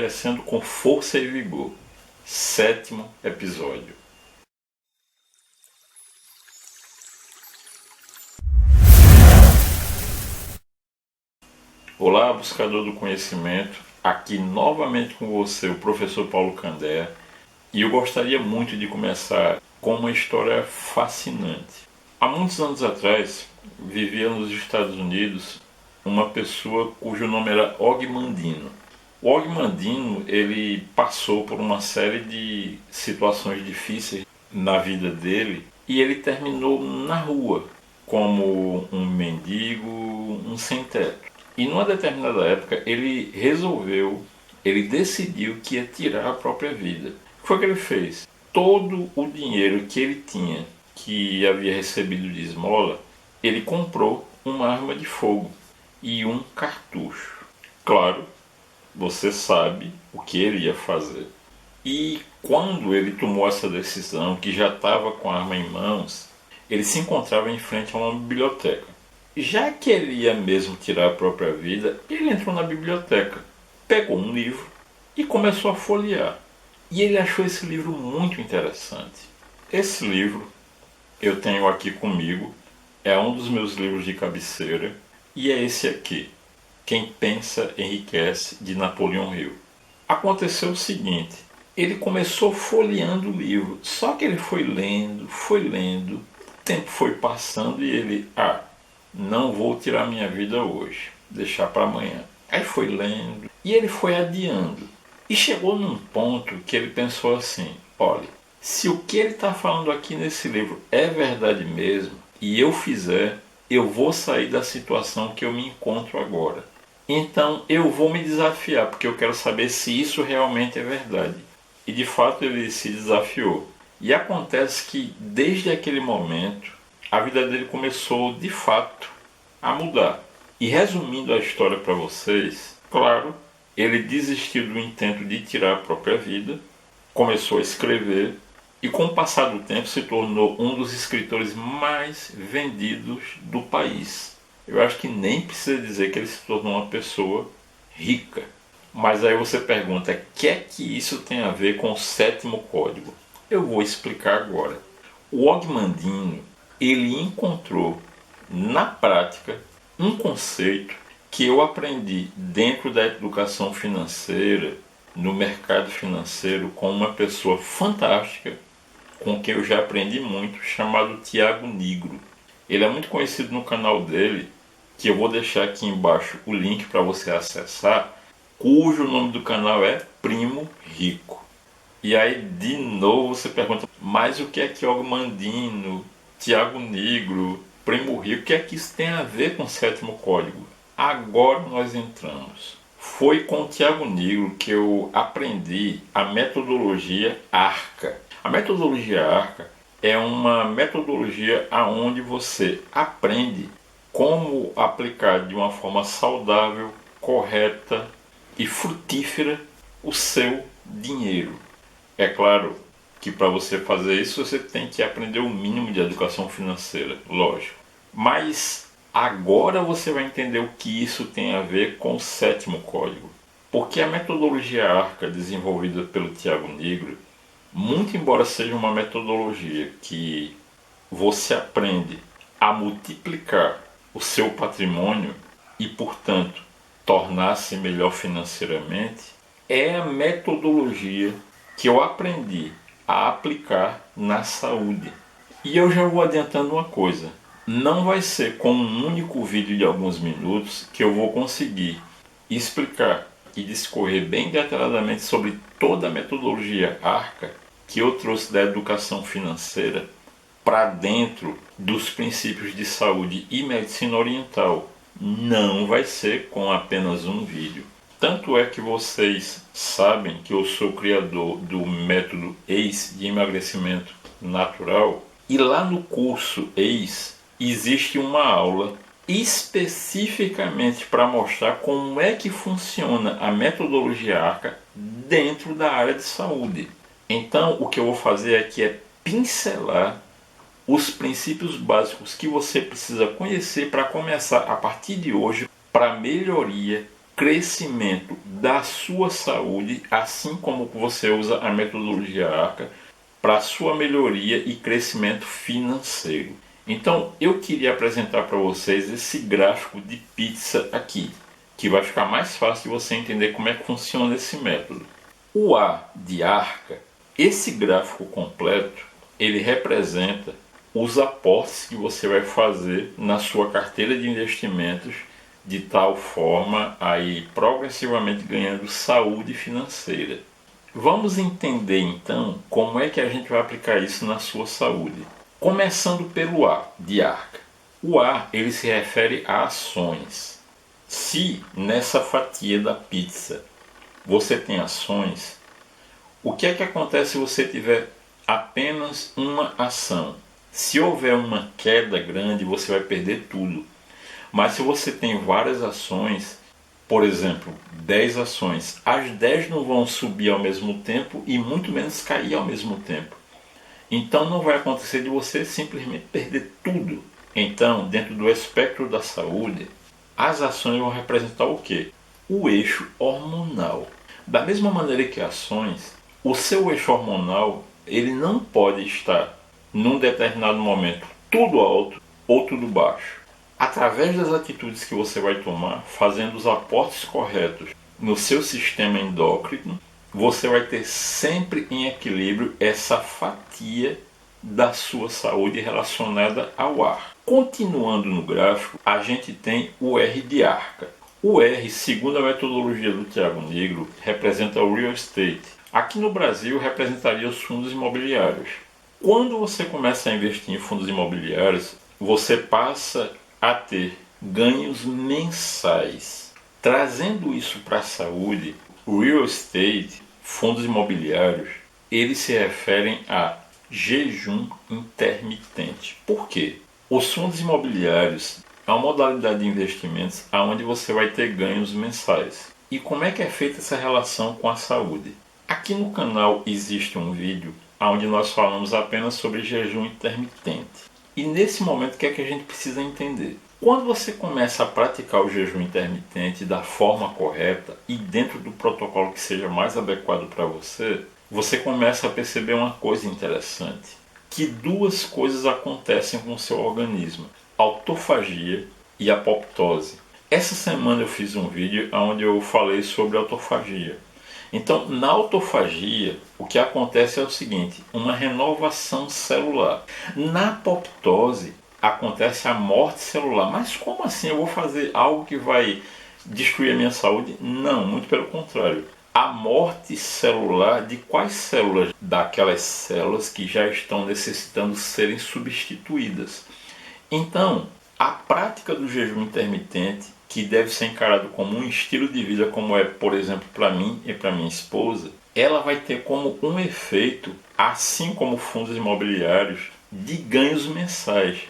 Envelhecendo com Força e Vigor, 7º episódio. Olá, buscador do conhecimento, aqui novamente com você, o professor Paulo Candé, e eu gostaria muito de começar com uma história fascinante. Há muitos anos atrás, vivia nos Estados Unidos uma pessoa cujo nome era Og Mandino. O Og Mandino, ele passou por uma série de situações difíceis na vida dele e ele terminou na rua como um mendigo, um sem-teto. E numa determinada época ele decidiu que ia tirar a própria vida. O que foi que ele fez? Todo o dinheiro que ele tinha, que havia recebido de esmola, ele comprou uma arma de fogo e um cartucho. Claro, você sabe o que ele ia fazer. E quando ele tomou essa decisão, que já estava com a arma em mãos, ele se encontrava em frente a uma biblioteca. Já que ele ia mesmo tirar a própria vida, ele entrou na biblioteca, pegou um livro e começou a folhear. E ele achou esse livro muito interessante. Esse livro eu tenho aqui comigo, é um dos meus livros de cabeceira, e é esse aqui, Quem Pensa Enriquece, de Napoleão Hill. Aconteceu o seguinte, ele começou folheando o livro, só que ele foi lendo, o tempo foi passando e ele, não vou tirar minha vida hoje, deixar para amanhã. Aí foi lendo e ele foi adiando. E chegou num ponto que ele pensou assim, olha, se o que ele está falando aqui nesse livro é verdade mesmo, e eu fizer, eu vou sair da situação que eu me encontro agora. Então eu vou me desafiar, porque eu quero saber se isso realmente é verdade. E de fato ele se desafiou. E acontece que desde aquele momento, a vida dele começou de fato a mudar. E resumindo a história para vocês, claro, ele desistiu do intento de tirar a própria vida, começou a escrever e com o passar do tempo se tornou um dos escritores mais vendidos do país. Eu acho que nem precisa dizer que ele se tornou uma pessoa rica. Mas aí você pergunta, o que é que isso tem a ver com o 7º código? Eu vou explicar agora. O Og Mandino, ele encontrou na prática um conceito que eu aprendi dentro da educação financeira, no mercado financeiro, com uma pessoa fantástica, com quem eu já aprendi muito, chamado Thiago Nigro. Ele é muito conhecido no canal dele, que eu vou deixar aqui embaixo o link para você acessar, cujo nome do canal é Primo Rico. E aí, de novo, você pergunta, mas o que é que Og Mandino, Thiago Nigro, Primo Rico, o que é que isso tem a ver com o 7º código? Agora nós entramos. Foi com o Thiago Nigro que eu aprendi a metodologia ARCA. A metodologia ARCA é uma metodologia onde você aprende como aplicar de uma forma saudável, correta e frutífera o seu dinheiro. É claro que para você fazer isso você tem que aprender o mínimo de educação financeira, lógico. Mas agora você vai entender o que isso tem a ver com o 7º código. Porque a metodologia ARCA desenvolvida pelo Thiago Nigro, muito embora seja uma metodologia que você aprende a multiplicar o seu patrimônio e, portanto, tornar-se melhor financeiramente, é a metodologia que eu aprendi a aplicar na saúde. E eu já vou adiantando uma coisa, não vai ser com um único vídeo de alguns minutos que eu vou conseguir explicar e discorrer bem detalhadamente sobre toda a metodologia ARCA que eu trouxe da educação financeira para dentro dos princípios de saúde e medicina oriental. Não vai ser com apenas um vídeo. Tanto é que vocês sabem que eu sou criador do método ACE de emagrecimento natural. E lá no curso ACE existe uma aula especificamente para mostrar como é que funciona a metodologia ARCA dentro da área de saúde. Então o que eu vou fazer aqui é pincelar os princípios básicos que você precisa conhecer para começar a partir de hoje para melhoria, crescimento da sua saúde, assim como você usa a metodologia ARCA para sua melhoria e crescimento financeiro. Então eu queria apresentar para vocês esse gráfico de pizza aqui, que vai ficar mais fácil de você entender como é que funciona esse método. O A de ARCA, esse gráfico completo, ele representa os aportes que você vai fazer na sua carteira de investimentos, de tal forma a ir progressivamente ganhando saúde financeira. Vamos entender então como é que a gente vai aplicar isso na sua saúde. Começando pelo A de ARCA. O A ele se refere a ações. Se nessa fatia da pizza você tem ações, o que é que acontece se você tiver apenas uma ação? Se houver uma queda grande, você vai perder tudo. Mas se você tem várias ações, por exemplo, 10 ações, as 10 não vão subir ao mesmo tempo e muito menos cair ao mesmo tempo. Então não vai acontecer de você simplesmente perder tudo. Então, dentro do espectro da saúde, as ações vão representar o quê? O eixo hormonal. Da mesma maneira que ações, o seu eixo hormonal ele não pode estar num determinado momento tudo alto ou tudo baixo. Através das atitudes que você vai tomar, fazendo os aportes corretos no seu sistema endócrino, você vai ter sempre em equilíbrio essa fatia da sua saúde relacionada ao ar. Continuando no gráfico, a gente tem o R de ARCA. O R, segundo a metodologia do Thiago Negro, representa o real estate. Aqui no Brasil, representaria os fundos imobiliários. Quando você começa a investir em fundos imobiliários, você passa a ter ganhos mensais. Trazendo isso para a saúde, o real estate, fundos imobiliários, eles se referem a jejum intermitente. Por quê? Os fundos imobiliários é uma modalidade de investimentos onde você vai ter ganhos mensais. E como é que é feita essa relação com a saúde? Aqui no canal existe um vídeo onde nós falamos apenas sobre jejum intermitente. E nesse momento o que é que a gente precisa entender? Quando você começa a praticar o jejum intermitente da forma correta e dentro do protocolo que seja mais adequado para você, você começa a perceber uma coisa interessante, que duas coisas acontecem com o seu organismo, a autofagia e a apoptose. Essa semana eu fiz um vídeo onde eu falei sobre a autofagia. Então, na autofagia, o que acontece é o seguinte, uma renovação celular. Na apoptose, acontece a morte celular. Mas como assim? Eu vou fazer algo que vai destruir a minha saúde? Não, muito pelo contrário. A morte celular de quais células? Daquelas células que já estão necessitando serem substituídas. Então, a prática do jejum intermitente, que deve ser encarado como um estilo de vida, como é, por exemplo, para mim e para minha esposa, ela vai ter como um efeito, assim como fundos imobiliários, de ganhos mensais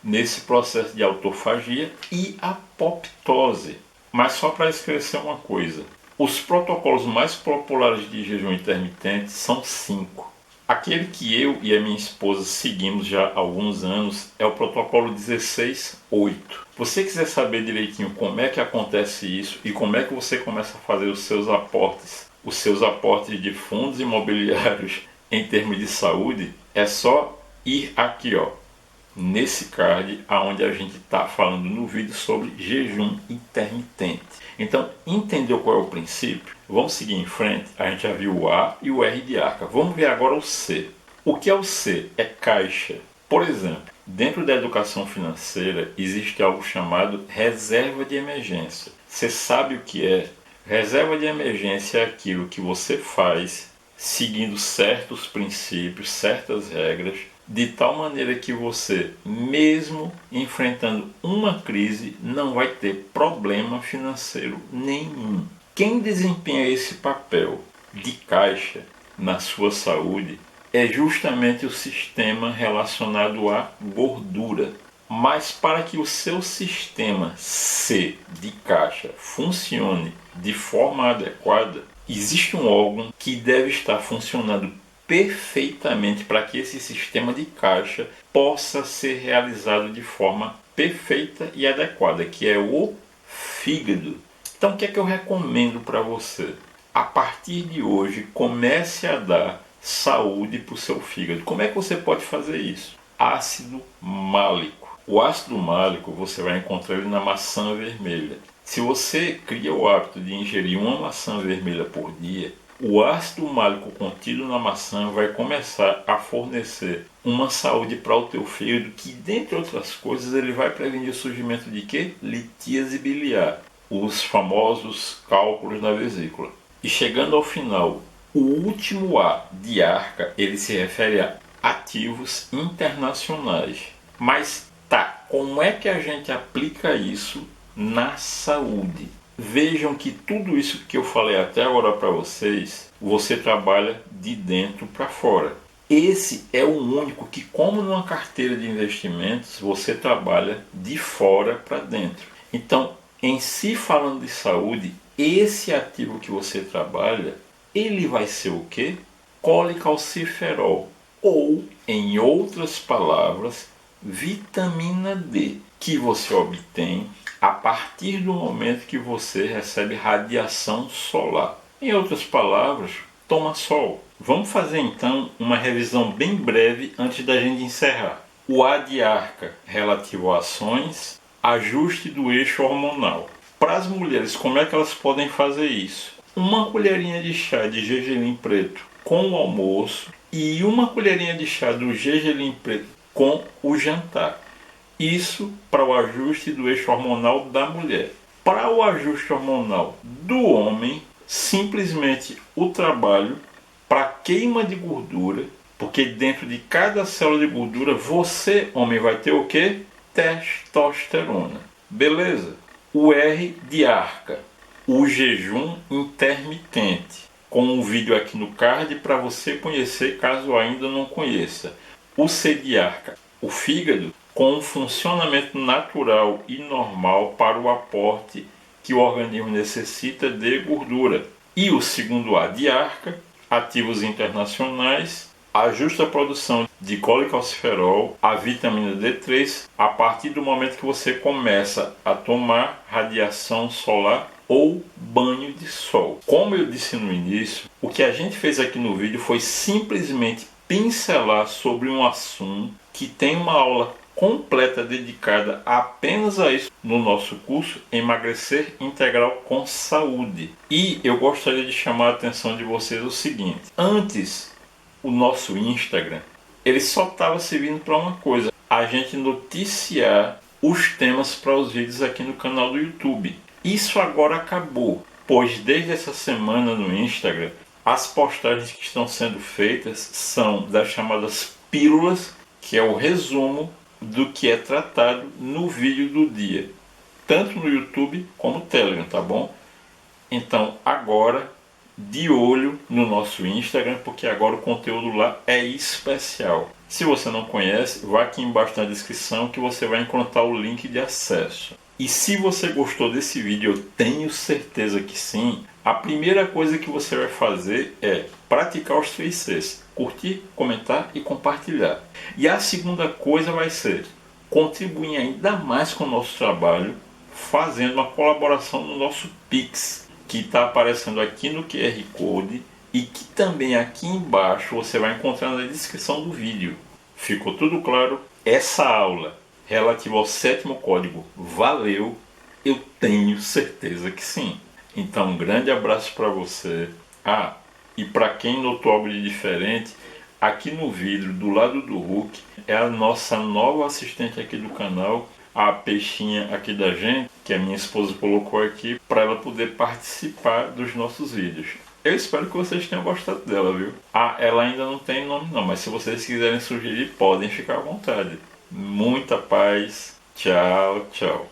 nesse processo de autofagia e apoptose. Mas só para esclarecer uma coisa, os protocolos mais populares de jejum intermitente são 5. Aquele que eu e a minha esposa seguimos já há alguns anos é o protocolo 16-8. Se você quiser saber direitinho como é que acontece isso e como é que você começa a fazer os seus aportes de fundos imobiliários em termos de saúde, é só ir aqui, nesse card onde a gente está falando no vídeo sobre jejum intermitente. Então, entendeu qual é o princípio? Vamos seguir em frente. A gente já viu o A e o R de ARCA. Vamos ver agora o C. O que é o C? É caixa. Por exemplo, dentro da educação financeira existe algo chamado reserva de emergência. Você sabe o que é? Reserva de emergência é aquilo que você faz seguindo certos princípios, certas regras, de tal maneira que você, mesmo enfrentando uma crise, não vai ter problema financeiro nenhum. Quem desempenha esse papel de caixa na sua saúde é justamente o sistema relacionado à gordura. Mas para que o seu sistema C de caixa funcione de forma adequada, existe um órgão que deve estar funcionando perfeitamente para que esse sistema de caixa possa ser realizado de forma perfeita e adequada, que é o fígado. Então o que é que eu recomendo para você? A partir de hoje, comece a dar saúde para o seu fígado. Como é que você pode fazer isso? Ácido málico. O ácido málico você vai encontrar ele na maçã vermelha. Se você cria o hábito de ingerir uma maçã vermelha por dia, o ácido málico contido na maçã vai começar a fornecer uma saúde para o teu fígado que, dentre outras coisas, ele vai prevenir o surgimento de quê? Litíase biliar, os famosos cálculos na vesícula. E chegando ao final, o último A de arca, ele se refere a ativos internacionais. Mas tá, como é que a gente aplica isso na saúde? Vejam que tudo isso que eu falei até agora para vocês, você trabalha de dentro para fora. Esse é o único que, como numa carteira de investimentos, você trabalha de fora para dentro. Então, em si falando de saúde, esse ativo que você trabalha, ele vai ser o quê? Colecalciferol, ou, em outras palavras, vitamina D, que você obtém a partir do momento que você recebe radiação solar. Em outras palavras, toma sol. Vamos fazer então uma revisão bem breve antes da gente encerrar. O A de arca, relativo a ações, ajuste do eixo hormonal. Para as mulheres, como é que elas podem fazer isso? Uma colherinha de chá de gergelim preto com o almoço e uma colherinha de chá do gergelim preto com o jantar. Isso para o ajuste do eixo hormonal da mulher. Para o ajuste hormonal do homem, simplesmente o trabalho para queima de gordura, porque dentro de cada célula de gordura você, homem, vai ter o que? Testosterona. Beleza? O R de arca, o jejum intermitente, com um vídeo aqui no card para você conhecer caso ainda não conheça. O C de arca, o fígado, com um funcionamento natural e normal para o aporte que o organismo necessita de gordura. E o segundo A de arca, ativos internacionais, ajusta a produção de colecalciferol, a vitamina D3, a partir do momento que você começa a tomar radiação solar ou banho de sol. Como eu disse no início, o que a gente fez aqui no vídeo foi simplesmente pincelar sobre um assunto que tem uma aula completa dedicada apenas a isso no nosso curso Emagrecer Integral com Saúde. E eu gostaria de chamar a atenção de vocês o seguinte: antes, o nosso Instagram, ele só estava servindo para uma coisa: a gente noticiar os temas para os vídeos aqui no canal do YouTube. Isso agora acabou, pois desde essa semana no Instagram, as postagens que estão sendo feitas são das chamadas pílulas, que é o resumo do que é tratado no vídeo do dia, tanto no YouTube como no Telegram, tá bom? Então agora, de olho no nosso Instagram, porque agora o conteúdo lá é especial. Se você não conhece, vá aqui embaixo na descrição que você vai encontrar o link de acesso. E se você gostou desse vídeo, eu tenho certeza que sim, a primeira coisa que você vai fazer é praticar os 3 Cs: curtir, comentar e compartilhar. E a segunda coisa vai ser contribuir ainda mais com o nosso trabalho, fazendo uma colaboração no nosso Pix, que está aparecendo aqui no QR Code e que também aqui embaixo você vai encontrar na descrição do vídeo. Ficou tudo claro? Essa aula relativa ao 7º código valeu? Eu tenho certeza que sim. Então um grande abraço para você. E para quem notou algo de diferente, aqui no vidro do lado do Hulk é a nossa nova assistente aqui do canal, a peixinha aqui da gente, que a minha esposa colocou aqui para ela poder participar dos nossos vídeos. Eu espero que vocês tenham gostado dela, viu? Ela ainda não tem nome não, mas se vocês quiserem sugerir, podem ficar à vontade. Muita paz. Tchau, tchau.